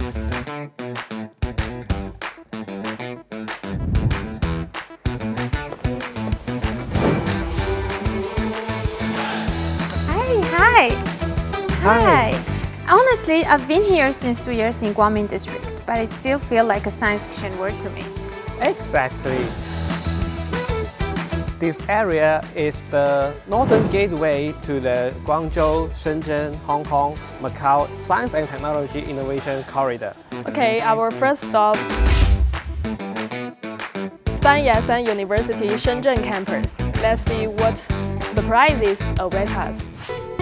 Hi. Hi. Honestly, I've been here since 2 years in Guangming District, but it still feels like a science fiction world to me. Exactly. This area is the northern gateway to the Guangzhou, Shenzhen, Hong Kong, Macau Science and Technology Innovation Corridor. Okay, our first stop, Sanyashan University Shenzhen campus. Let's see what surprises await us.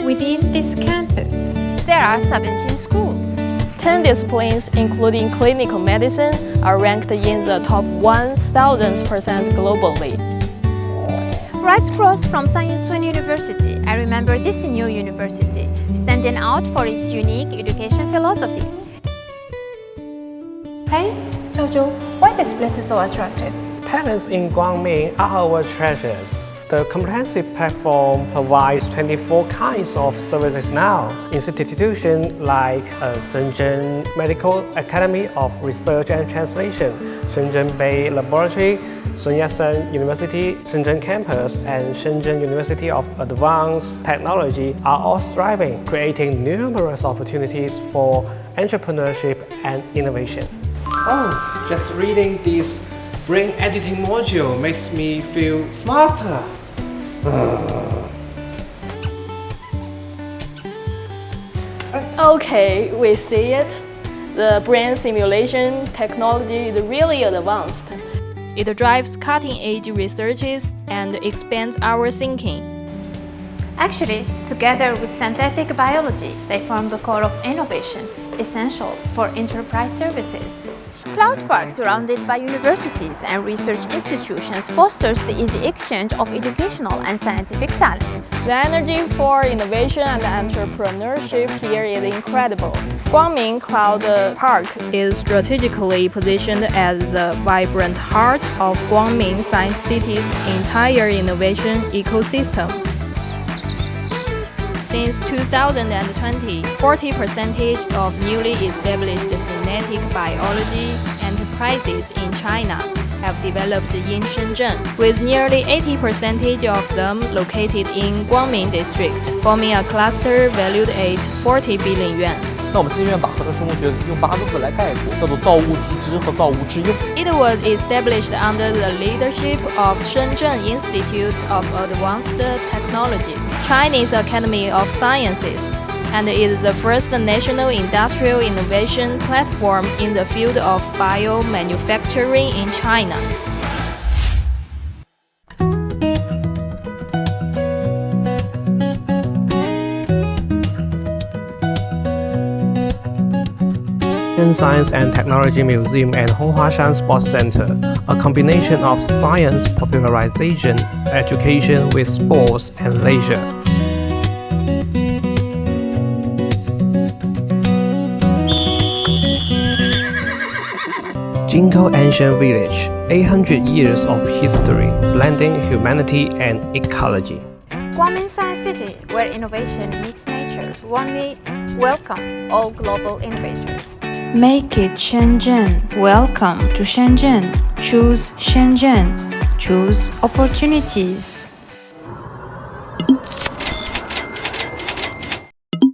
Within this campus, there are 17 schools. 10 disciplines, including clinical medicine, are ranked in the top 1,000% globally. Right across from Sanyashan University, I remember this new university, standing out for its unique education philosophy. Hey, Jojo, why this place is so attractive? Talents in Guangming are our treasures. The comprehensive platform provides 24 kinds of services now. Institutions like Shenzhen Medical Academy of Research and Translation, Shenzhen Bay Laboratory, Sanyashan University Shenzhen Campus, and Shenzhen University of Advanced Technology are all thriving, creating numerous opportunities for entrepreneurship and innovation. Oh, just reading this brain editing module makes me feel smarter. Okay, we see it. The brain simulation technology is really advanced. It drives cutting-edge researches and expands our thinking. Actually, together with synthetic biology, they form the core of innovation, essential for enterprise services. Cloud Park, surrounded by universities and research institutions, fosters the easy exchange of educational and scientific talent. The energy for innovation and entrepreneurship here is incredible. Guangming Cloud Park is strategically positioned as the vibrant heart of Guangming Science City's entire innovation ecosystem. Since 2020, 40% of newly established synthetic biology enterprises in China have developed in Shenzhen, with nearly 80% of them located in Guangming District, forming a cluster valued at 40 billion yuan. 那我们新院把合成生物学用8个字来概括，叫做造物之知和造物之用。It was established under the leadership of Shenzhen Institute of Advanced Technology, Chinese Academy of Sciences, and is the first national industrial innovation platform in the field of biomanufacturing in China. Science and Technology Museum and Honghuashan Sports Center, a combination of science popularization, education with sports and leisure. Jinko Ancient Village, 800 years of history, blending humanity and ecology. Guangming Science City, where innovation meets nature, warmly welcome all global innovators. Make it Shenzhen. Welcome to Shenzhen. Choose Shenzhen. Choose opportunities.